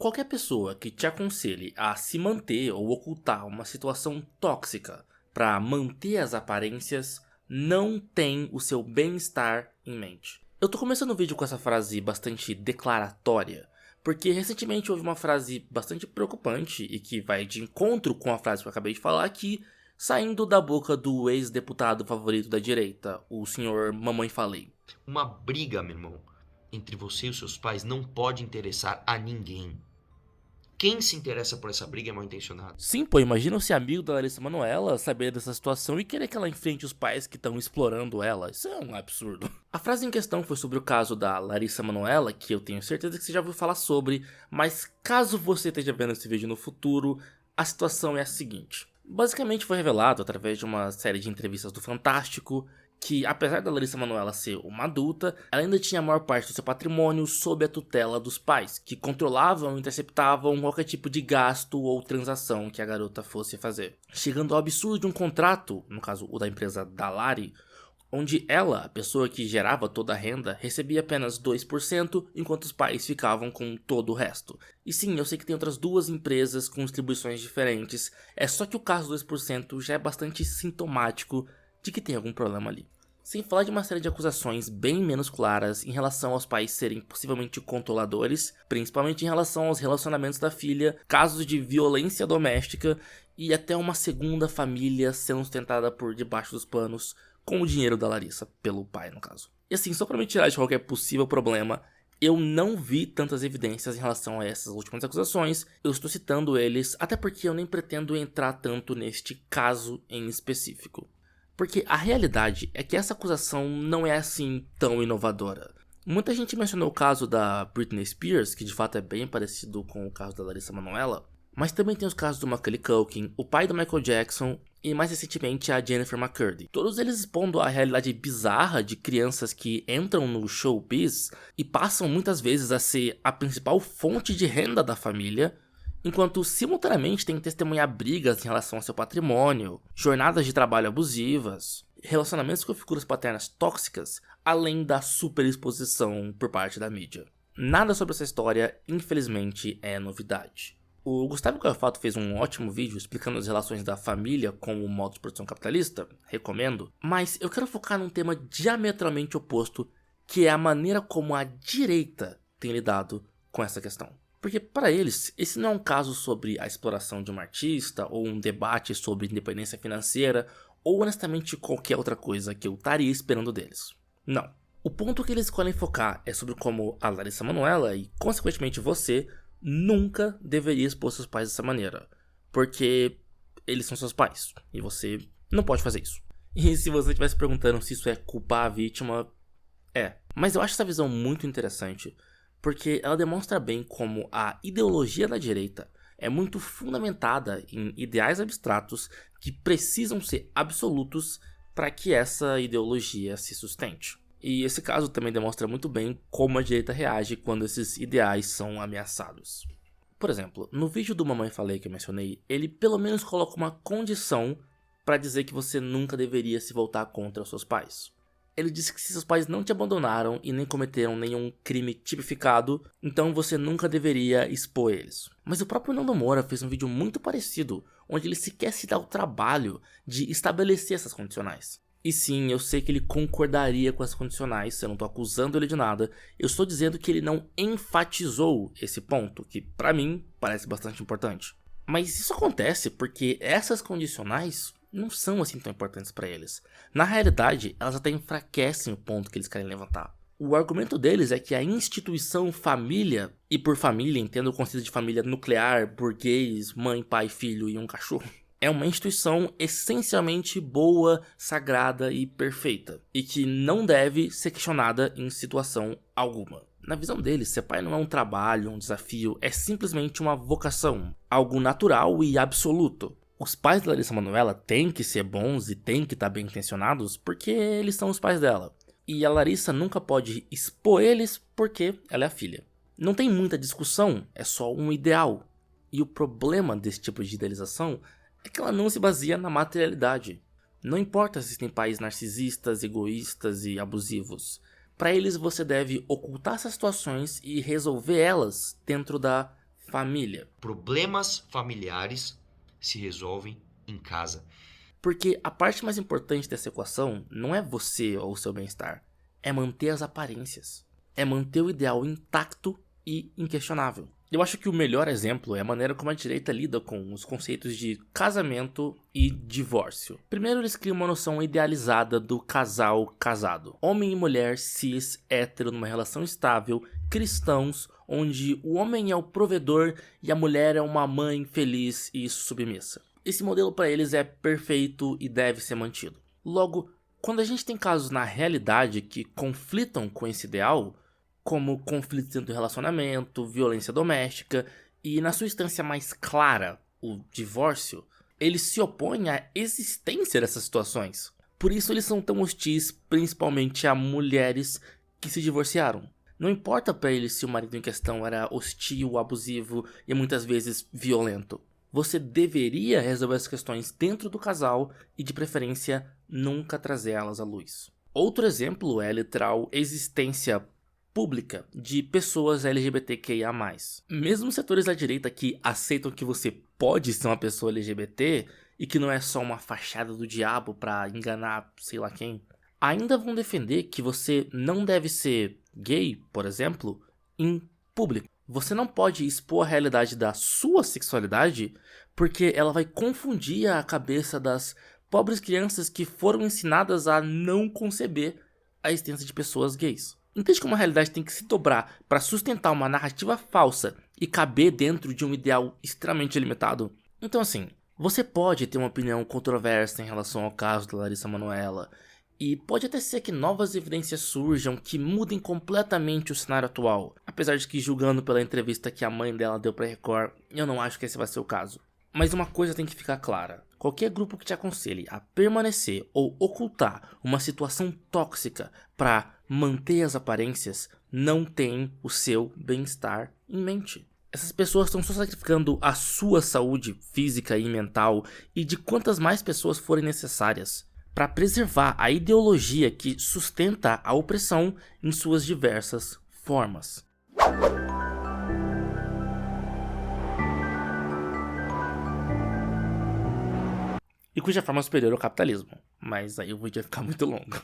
Qualquer pessoa que te aconselhe a se manter ou ocultar uma situação tóxica para manter as aparências não tem o seu bem-estar em mente. Eu tô começando o vídeo com essa frase bastante declaratória, porque recentemente houve uma frase bastante preocupante e que vai de encontro com a frase que eu acabei de falar aqui, saindo da boca do ex-deputado favorito da direita, o senhor Mamãe Falei. Uma briga, meu irmão, entre você e os seus pais não pode interessar a ninguém. Quem se interessa por essa briga é mal intencionado. Sim, pô, imagina ser amigo da Larissa Manoela, saber dessa situação e querer que ela enfrente os pais que estão explorando ela. Isso é um absurdo. A frase em questão foi sobre o caso da Larissa Manoela, que eu tenho certeza que você já ouviu falar sobre, mas caso você esteja vendo esse vídeo no futuro, a situação é a seguinte. Basicamente foi revelado através de uma série de entrevistas do Fantástico que, apesar da Larissa Manoela ser uma adulta, ela ainda tinha a maior parte do seu patrimônio sob a tutela dos pais, que controlavam e interceptavam qualquer tipo de gasto ou transação que a garota fosse fazer. Chegando ao absurdo de um contrato, no caso o da empresa Dalari, onde ela, a pessoa que gerava toda a renda, recebia apenas 2%, enquanto os pais ficavam com todo o resto. E sim, eu sei que tem outras duas empresas com distribuições diferentes, é só que o caso do 2% já é bastante sintomático de que tem algum problema ali. Sem falar de uma série de acusações bem menos claras em relação aos pais serem possivelmente controladores, principalmente em relação aos relacionamentos da filha, casos de violência doméstica e até uma segunda família sendo sustentada por debaixo dos panos com o dinheiro da Larissa, pelo pai no caso. E assim, só para me tirar de qualquer possível problema, eu não vi tantas evidências em relação a essas últimas acusações, eu estou citando eles até porque eu nem pretendo entrar tanto neste caso em específico. Porque a realidade é que essa acusação não é assim tão inovadora. Muita gente mencionou o caso da Britney Spears, que de fato é bem parecido com o caso da Larissa Manoela, mas também tem os casos do Macaulay Culkin, o pai do Michael Jackson e mais recentemente a Jennifer McCurdy. Todos eles expondo a realidade bizarra de crianças que entram no showbiz e passam muitas vezes a ser a principal fonte de renda da família, enquanto simultaneamente tem que testemunhar brigas em relação ao seu patrimônio, jornadas de trabalho abusivas, relacionamentos com figuras paternas tóxicas, além da superexposição por parte da mídia. Nada sobre essa história, infelizmente, é novidade. O Gustavo Calfato fez um ótimo vídeo explicando as relações da família com o modo de produção capitalista, recomendo, mas eu quero focar num tema diametralmente oposto, que é a maneira como a direita tem lidado com essa questão. Porque para eles, esse não é um caso sobre a exploração de um artista ou um debate sobre independência financeira ou honestamente qualquer outra coisa que eu estaria esperando deles. Não. O ponto que eles escolhem focar é sobre como a Larissa Manoela e consequentemente você nunca deveria expor seus pais dessa maneira. Porque eles são seus pais e você não pode fazer isso. E se você estivesse perguntando se isso é culpar a vítima, é. Mas eu acho essa visão muito interessante, porque ela demonstra bem como a ideologia da direita é muito fundamentada em ideais abstratos que precisam ser absolutos para que essa ideologia se sustente. E esse caso também demonstra muito bem como a direita reage quando esses ideais são ameaçados. Por exemplo, no vídeo do Mamãe Falei que eu mencionei, ele pelo menos coloca uma condição para dizer que você nunca deveria se voltar contra os seus pais. Ele disse que se seus pais não te abandonaram e nem cometeram nenhum crime tipificado, então você nunca deveria expor eles. Mas o próprio Nando Moura fez um vídeo muito parecido, onde ele sequer se dá o trabalho de estabelecer essas condicionais. E sim, eu sei que ele concordaria com as condicionais, eu não estou acusando ele de nada, eu estou dizendo que ele não enfatizou esse ponto, que pra mim parece bastante importante. Mas isso acontece porque essas condicionais não são assim tão importantes para eles. Na realidade, elas até enfraquecem o ponto que eles querem levantar. O argumento deles é que a instituição família, e por família entendo o conceito de família nuclear, burguês, mãe, pai, filho e um cachorro, é uma instituição essencialmente boa, sagrada e perfeita, e que não deve ser questionada em situação alguma. Na visão deles, ser pai não é um trabalho, um desafio, é simplesmente uma vocação, algo natural e absoluto. Os pais da Larissa Manoela têm que ser bons e têm que estar bem intencionados porque eles são os pais dela. E a Larissa nunca pode expor eles porque ela é a filha. Não tem muita discussão, é só um ideal. E o problema desse tipo de idealização é que ela não se baseia na materialidade. Não importa se tem pais narcisistas, egoístas e abusivos. Para eles você deve ocultar essas situações e resolver elas dentro da família. Problemas familiares se resolvem em casa. Porque a parte mais importante dessa equação não é você ou o seu bem-estar, é manter as aparências. É manter o ideal intacto e inquestionável. Eu acho que o melhor exemplo é a maneira como a direita lida com os conceitos de casamento e divórcio. Primeiro, eles criam uma noção idealizada do casal casado. Homem e mulher cis, hétero, numa relação estável, cristãos, onde o homem é o provedor e a mulher é uma mãe feliz e submissa. Esse modelo para eles é perfeito e deve ser mantido. Logo, quando a gente tem casos na realidade que conflitam com esse ideal, como conflitos dentro do relacionamento, violência doméstica e, na sua instância mais clara, o divórcio, eles se opõem à existência dessas situações. Por isso eles são tão hostis, principalmente a mulheres que se divorciaram. Não importa para eles se o marido em questão era hostil, abusivo e muitas vezes violento. Você deveria resolver as questões dentro do casal e, de preferência, nunca trazer elas à luz. Outro exemplo é a literal existência pública de pessoas LGBTQIA+. Mesmo setores da direita que aceitam que você pode ser uma pessoa LGBT e que não é só uma fachada do diabo para enganar sei lá quem, ainda vão defender que você não deve ser gay, por exemplo, em público. Você não pode expor a realidade da sua sexualidade porque ela vai confundir a cabeça das pobres crianças que foram ensinadas a não conceber a existência de pessoas gays. Entende como a realidade tem que se dobrar para sustentar uma narrativa falsa e caber dentro de um ideal extremamente limitado? Então assim, você pode ter uma opinião controversa em relação ao caso da Larissa Manoela, e pode até ser que novas evidências surjam que mudem completamente o cenário atual. Apesar de que, julgando pela entrevista que a mãe dela deu pra Record, eu não acho que esse vai ser o caso. Mas uma coisa tem que ficar clara. Qualquer grupo que te aconselhe a permanecer ou ocultar uma situação tóxica para manter as aparências não tem o seu bem-estar em mente. Essas pessoas estão só sacrificando a sua saúde física e mental e de quantas mais pessoas forem necessárias para preservar a ideologia que sustenta a opressão em suas diversas formas. E cuja forma superior ao capitalismo, mas aí o vídeo vai ficar muito longo.